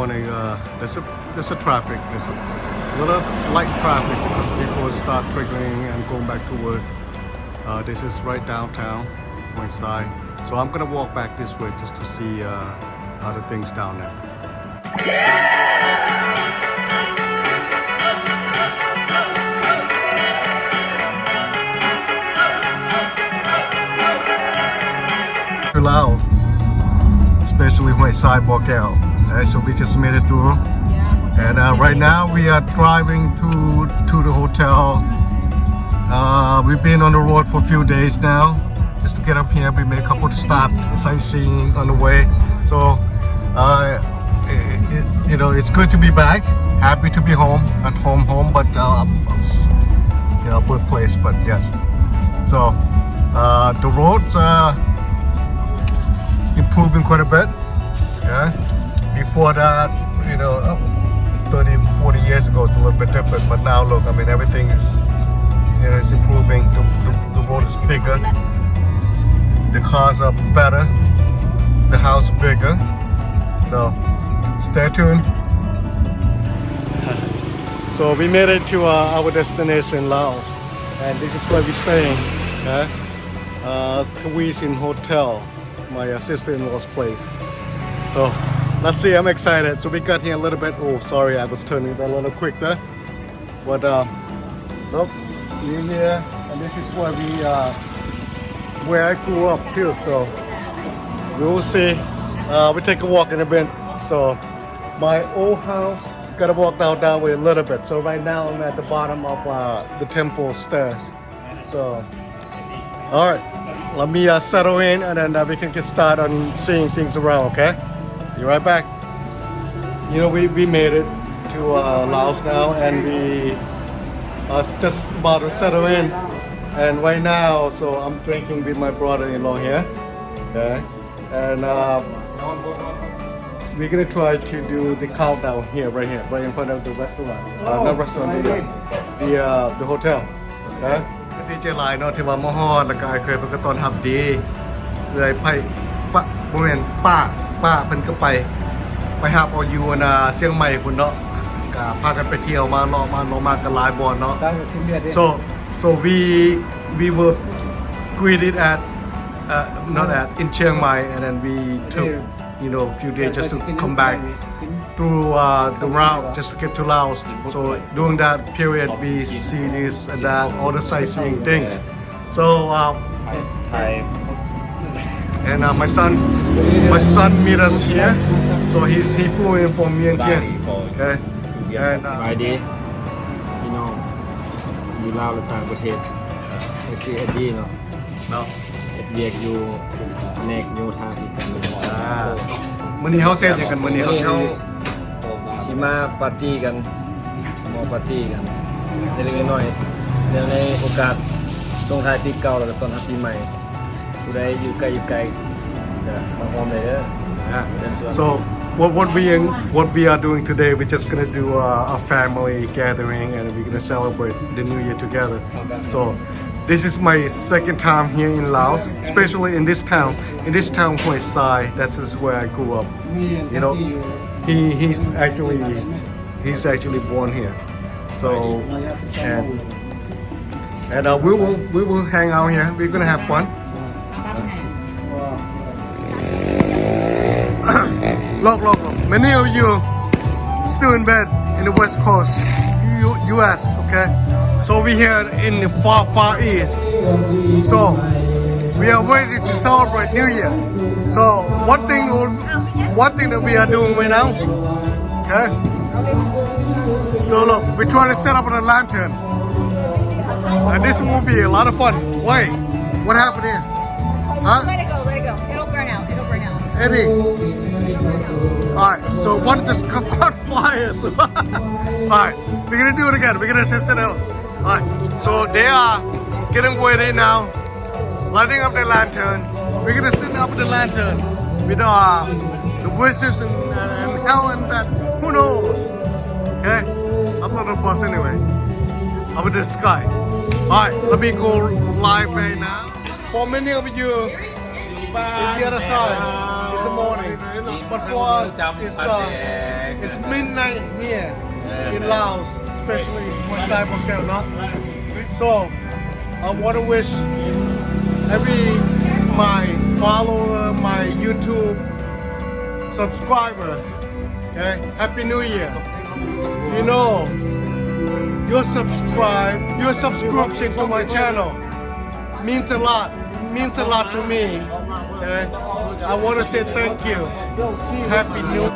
morning. There's a traffic. There's a little light traffic because people start trickling and going back to work. This is right downtown, one side. So I'm gonna walk back this way just to see other things down there. Loud, especially when sidewalk out. So we just made it through, and right now we are driving to the hotel. We've been on the road for a few days now. Just to get up here, we made a couple of stops, sightseeing on the way. So you know, it's good to be back. Happy to be home, at home, but you know, good place. But yes, so the roads improving quite a bit. Yeah, before that, you know, 30-40 years ago it's a little bit different, but now look, I mean, everything is, you know, it's improving. The road is bigger, the cars are better, the house is bigger. So stay tuned. So we made it to our destination, Laos, and this is where we're staying. Yeah, Tawisin Hotel, my sister-in-law's place. So let's see, I'm excited. So we got here a little bit. Oh, sorry, I was turning it a little quick there. But look, we're here, and this is where I grew up too. So we will see. We take a walk in a bit. So my old house, gotta walk down that way a little bit. So right now I'm at the bottom of the temple stairs. So all right. Let me settle in, and then we can get started on seeing things around, okay? Be right back. You know, we made it to Laos now, and we are just about to settle in. And right now, so I'm drinking with my brother-in-law here, okay? And we're gonna try to do the countdown here, right in front of the restaurant. Not restaurant, the hotel, okay? ดีเจหลายเนาะที่ว่ามาฮอดแล้วก็เคยเป็นกระตอนหับดีเลยไผปะบ่แม่นป้าเพิ่นก็ไปหาเอาอยู่นะเชียงใหม่พุ่นเนาะก็พากันไปเที่ยวมาเลาะมากันหลายบ่อนเนาะ so we were greeted at not at in Chiang Mai, and then we took, you know, a few days just to come back through the route just to get to Laos. So during that period we see this and that, all the sightseeing things. So and my son meet us here. So he flew in from Vientiane. Okay. And สบายดีพี่น้องอยู่ลาวและต่างประเทศไอซีเอ็ดดี้เนาะ no. เอ็ดเวียกอยู่แนกโยธาธิการ มื้อนี้เฮาเซ็ตหยังกันมื้อนี้ นี่ เฮา เขาชิมาปาร์ตี้กันมอปาร์ตี้กันเล็กๆน้อยๆในโอกาสตรงท้ายปีเก่าแล้วก็ต้อนรับปีใหม่ผู้ใดอยู่ไกลก็มาพร้อมเลยเด้อ So what we are doing today, we're just gonna do a family gathering, and we're gonna celebrate the New Year together. So this is my second time here in Laos, especially in this town. In this town, Hoi Sai. That's where I grew up. You know, he's actually born here. So and we will hang out here. We're gonna have fun. Look, many of you still in bed in the West Coast, US, okay? So we're here in the far east. So we are ready to celebrate New Year. So one thing that we are doing right now, okay? So look, we're trying to set up a lantern, and this will be a lot of fun. Wait, what happened here? Huh? Let it go. It'll burn out. Eddie. Alright, so one just caught fire. So alright, we're gonna do it again. We're gonna test it out. Alright, so they are getting ready now, lighting up their lantern. We're gonna sit up the lantern with the wishes and hell and that. Who knows? Okay? I'm not a boss anyway. Up in the sky. Alright, let me go live right now. For many of you, in the other side, it's the morning. But for us, it's It's midnight here in Yeah. Laos, especially for Cyber Hotel, no? So I want to wish every my follower, my YouTube subscriber, okay, Happy New Year. You know, your subscription to my channel means a lot. Means a lot to me. Okay? I want to say thank you. Happy New